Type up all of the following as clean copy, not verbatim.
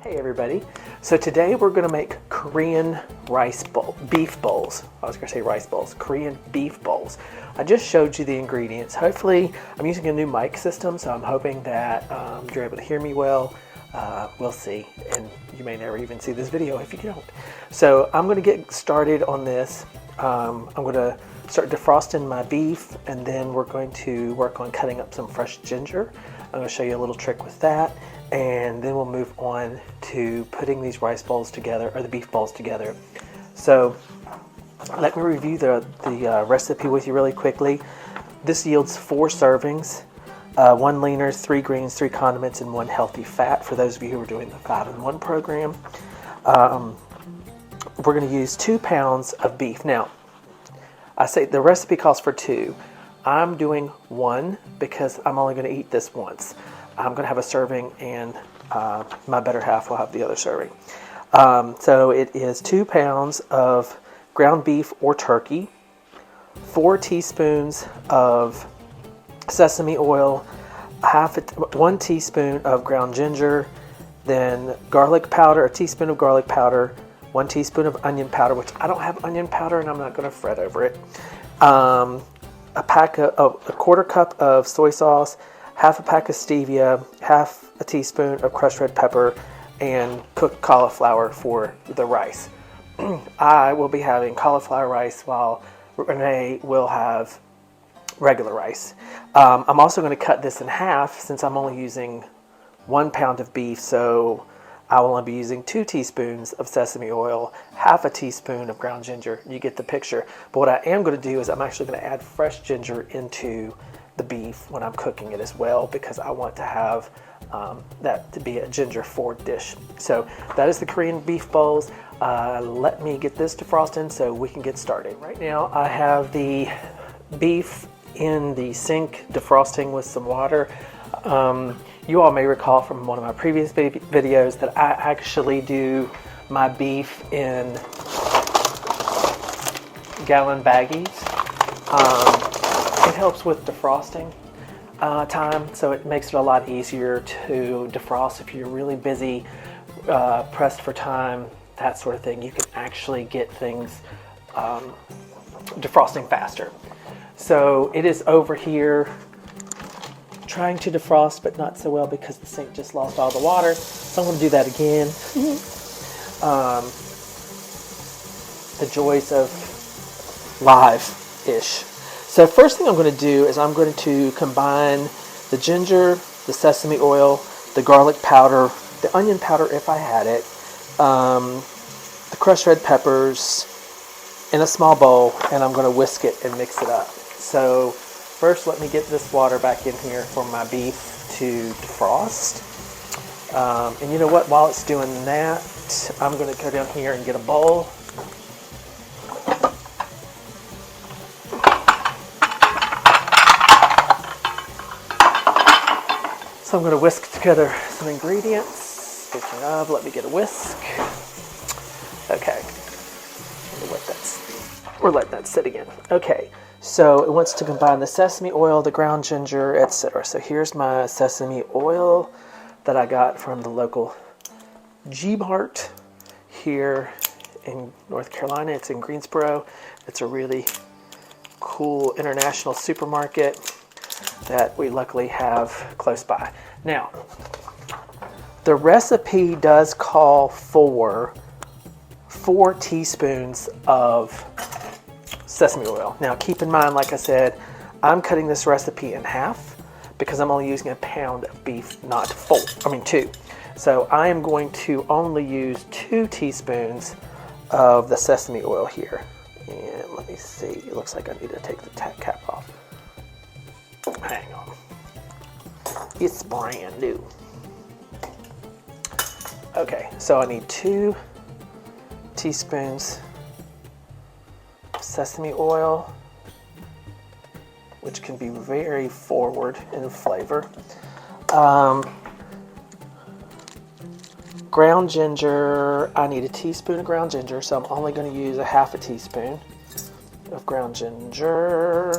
Hey everybody, so today we're going to make Korean beef bowls. I was going to say rice bowls, Korean beef bowls. I just showed you the ingredients. Hopefully, I'm using a new mic system, so I'm hoping that you're able to hear me well. We'll see, and you may never even see this video if you don't. So I'm going to get started on this. I'm going to start defrosting my beef, and then we're going to work on cutting up some fresh ginger. I'm going to show you a little trick with that, and then we'll move on to putting these rice bowls together, or the beef bowls together. So let me review the recipe with you really quickly. This yields 4 servings, 1 leaners, 3 greens, 3 condiments, and 1 healthy fat for those of you who are doing the 5-in-1 program. We're going to use 2 pounds of beef. Now, I say the recipe calls for 2. I'm doing 1 because I'm only going to eat this once. I'm going to have a serving, and my better half will have the other serving. So it is 2 pounds of ground beef or turkey, 4 teaspoons of sesame oil, 1 teaspoon of ground ginger, then garlic powder, a teaspoon of garlic powder, 1 teaspoon of onion powder, which I don't have onion powder and I'm not going to fret over it. A quarter cup of soy sauce, half a pack of stevia, half a teaspoon of crushed red pepper, and cooked cauliflower for the rice. I will be having cauliflower rice while Renee will have regular rice. I'm also going to cut this in half since I'm only using 1 pound of beef, so I will only be using 2 teaspoons of sesame oil, half a teaspoon of ground ginger. You get the picture. But what I am going to do is I'm actually going to add fresh ginger into the beef when I'm cooking it as well, because I want to have that to be a ginger forward dish. So that is the Korean beef bowls. Let me get this defrosting so we can get started. Right now I have the beef in the sink defrosting with some water. You all may recall from one of my previous videos that I actually do my beef in gallon baggies. It helps with defrosting time, so it makes it a lot easier to defrost if you're really busy, pressed for time, that sort of thing. You can actually get things defrosting faster. So it is over here trying to defrost, but not so well because the sink just lost all the water. So I'm going to do that again. The joys of live-ish. So first thing I'm going to do is I'm going to combine the ginger, the sesame oil, the garlic powder, the onion powder if I had it, the crushed red peppers in a small bowl, and I'm going to whisk it and mix it up. So first, let me get this water back in here for my beef to defrost. And you know what? While it's doing that, I'm going to go down here and get a bowl. So I'm going to whisk together some ingredients. Speaking of, let me get a whisk. Okay. We'll let that sit again. Okay. So it wants to combine the sesame oil, the ground ginger, etc. So here's my sesame oil that I got from the local G-Mart here in North Carolina. It's in Greensboro. It's a really cool international supermarket that we luckily have close by. Now, the recipe does call for 4 teaspoons of sesame oil. Now keep in mind, like I said, I'm cutting this recipe in half because I'm only using 1 pound of beef, not 2. So I am going to only use 2 teaspoons of the sesame oil here. And let me see, it looks like I need to take the cap off. Hang on. It's brand new. Okay, so I need 2 teaspoons sesame oil, which can be very forward in flavor. Ground ginger, I need 1 teaspoon of ground ginger, so I'm only going to use 1/2 teaspoon of ground ginger.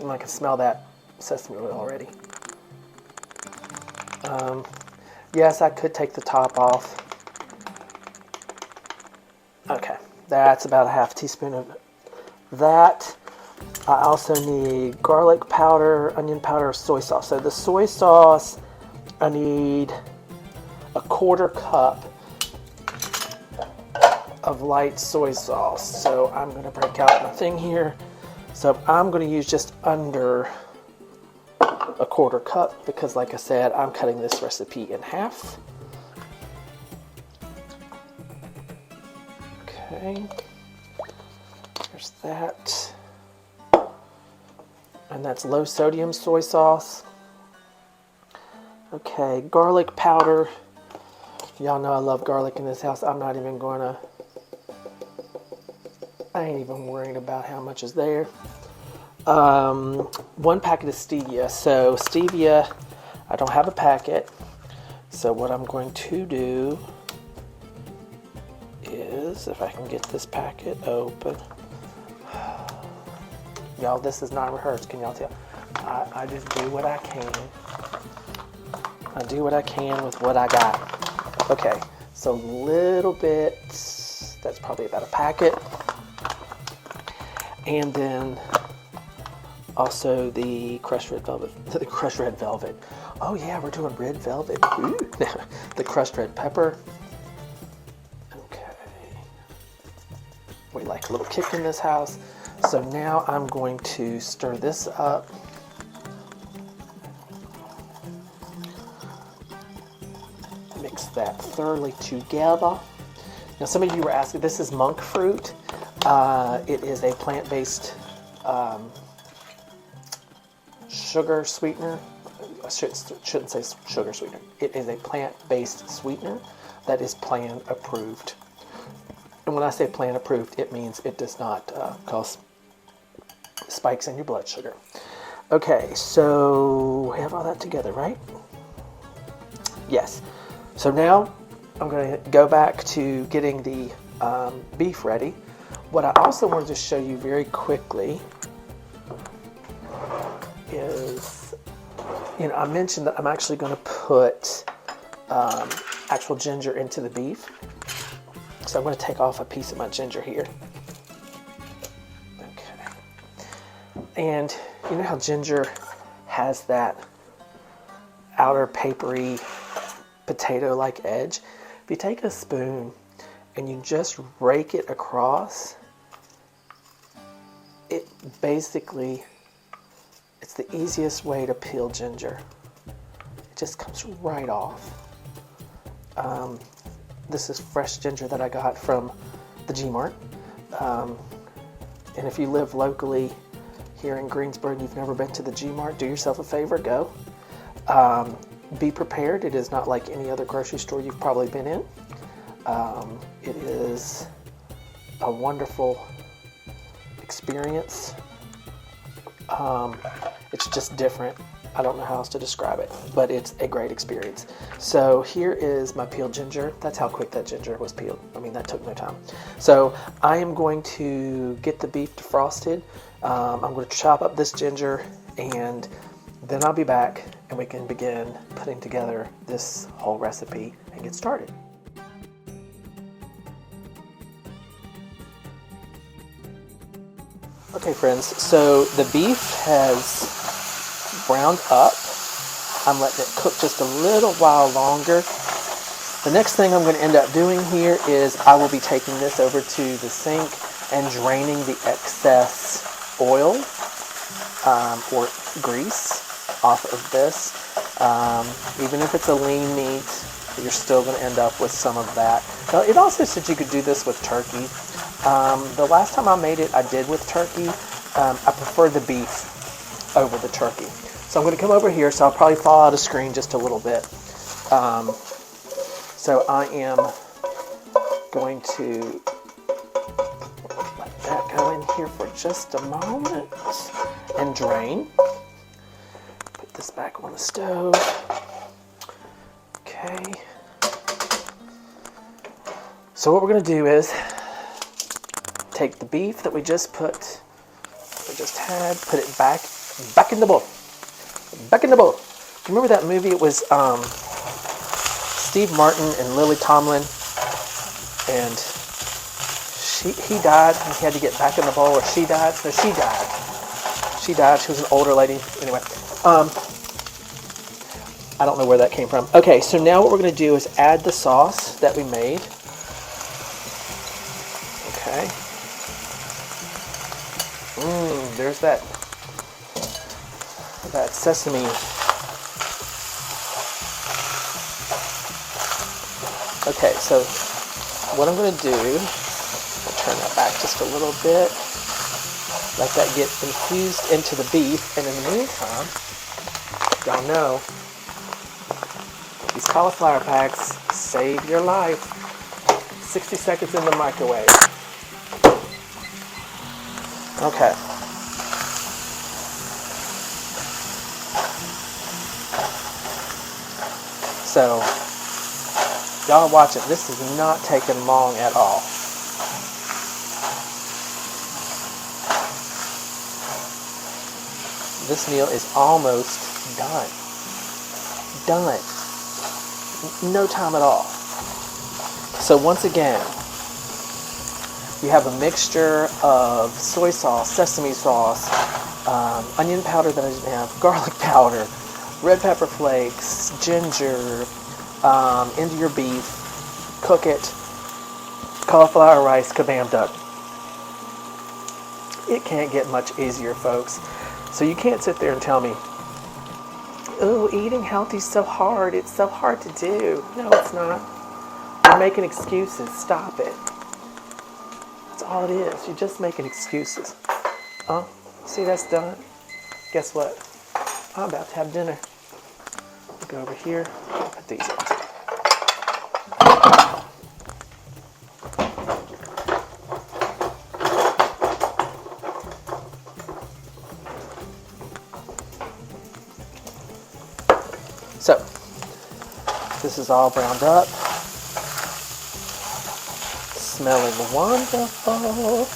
And I can smell that sesame oil already. Yes, I could take the top off. Okay, that's about a half teaspoon of that. I also need garlic powder, onion powder, soy sauce. So the soy sauce, I need a 1/4 cup of light soy sauce. So I'm going to break out my thing here. So I'm going to use just under a 1/4 cup because, like I said, I'm cutting this recipe in half. Okay, there's that. And that's low sodium soy sauce. Okay, garlic powder. Y'all know I love garlic in this house. I ain't even worrying about how much is there. 1 packet of stevia. So stevia, I don't have a packet. So what I'm going to do is, if I can get this packet open. Y'all, this is not rehearsed. Can y'all tell? I just do what I can. I do what I can with what I got. Okay, so a little bit. That's probably about a packet. And then also the crushed red velvet. The crushed red velvet. Oh yeah, we're doing red velvet. Ooh. The crushed red pepper. Okay. We like a little kick in this house. So now I'm going to stir this up. Mix that thoroughly together. Now some of you were asking, this is monk fruit. It is a plant-based sugar sweetener. I shouldn't say sugar sweetener. It is a plant-based sweetener that is plan approved. And when I say plan approved, it means it does not cause spikes in your blood sugar. Okay, so we have all that together, right? Yes. So now I'm going to go back to getting the beef ready. What I also wanted to show you very quickly is, I mentioned that I'm actually going to put actual ginger into the beef. So I'm going to take off a piece of my ginger here. Okay. And you know how ginger has that outer papery potato-like edge? If you take a spoon and you just rake it across, it basically, it's the easiest way to peel ginger. It just comes right off. This is fresh ginger that I got from the G-Mart. And if you live locally here in Greensboro and you've never been to the G-Mart, do yourself a favor, go. Be prepared. It is not like any other grocery store you've probably been in. It is a wonderful experience. It's just different. I don't know how else to describe it, but it's a great experience. So here is my peeled ginger. That's how quick that ginger was peeled. I mean, that took no time. So I am going to get the beef defrosted. I'm going to chop up this ginger, and then I'll be back and we can begin putting together this whole recipe and get started. Okay friends, so the beef has browned up. I'm letting it cook just a little while longer. The next thing I'm going to end up doing here is I will be taking this over to the sink and draining the excess oil or grease off of this. Even if it's a lean meat, you're still going to end up with some of that. Now, it also said you could do this with turkey. The last time I made it, I did with turkey. I prefer the beef over the turkey. So I'm going to come over here, so I'll probably fall out of screen just a little bit. So I am going to let that go in here for just a moment and drain. Put this back on the stove. Okay. So what we're going to do is take the beef that we just had, put it back in the bowl. Back in the boat. Remember that movie? It was Steve Martin and Lily Tomlin, and he died, and he had to get back in the bowl, or she died. No, she died. She died. She was an older lady. Anyway, I don't know where that came from. Okay, so now what we're going to do is add the sauce that we made. Okay. There's that sesame. Okay, so what I'm going to do, I'll turn that back just a little bit, let that get infused into the beef, and in the meantime, y'all know, these cauliflower packs save your life. 60 seconds in the microwave. Okay. So, y'all watch it. This is not taking long at all. This meal is almost done. Done. No time at all. So once again, you have a mixture of soy sauce, sesame sauce, onion powder that I didn't have, garlic powder, red pepper flakes, ginger, into your beef, cook it, cauliflower rice, kabam done. It can't get much easier, folks. So you can't sit there and tell me, oh, eating healthy is so hard. It's so hard to do. No, it's not. You're making excuses. Stop it. That's all it is. You're just making excuses. See, that's done. Guess what? I'm about to have dinner. Go over here. Put these on. So, this is all browned up. Smelling wonderful.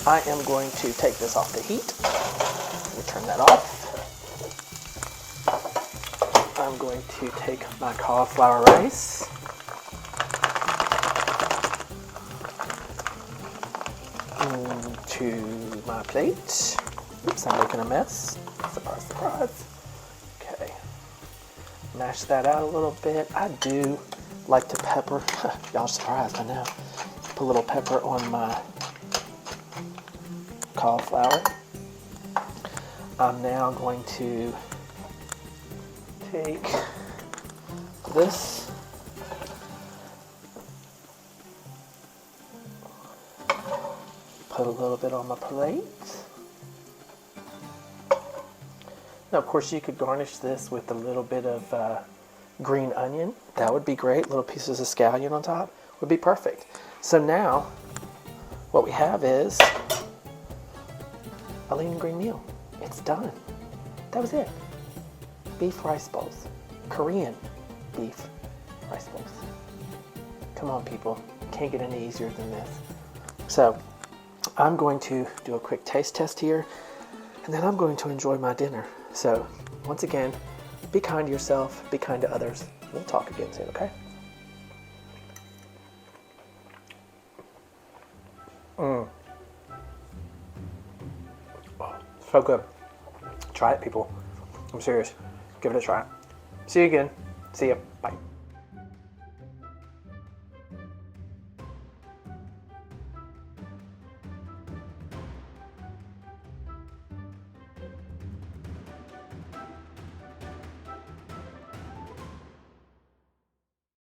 I am going to take this off the heat. Let me turn that off. I'm going to take my cauliflower rice. To my plate. Oops, I'm making a mess. Surprise, surprise. Okay. Mash that out a little bit. I do like to pepper. Y'all surprised, I know. Put a little pepper on my cauliflower. I'm now going to take this, put a little bit on my plate. Now, of course, you could garnish this with a little bit of green onion. That would be great. Little pieces of scallion on top would be perfect. So now, what we have is a lean and green meal. It's done. That was it. Beef rice bowls. Korean beef rice bowls. Come on, people. Can't get any easier than this. So, I'm going to do a quick taste test here, and then I'm going to enjoy my dinner. So, once again, be kind to yourself, be kind to others. We'll talk again soon, okay? Oh, so good. Try it, people. I'm serious. Give it a try. See you again. See ya. Bye.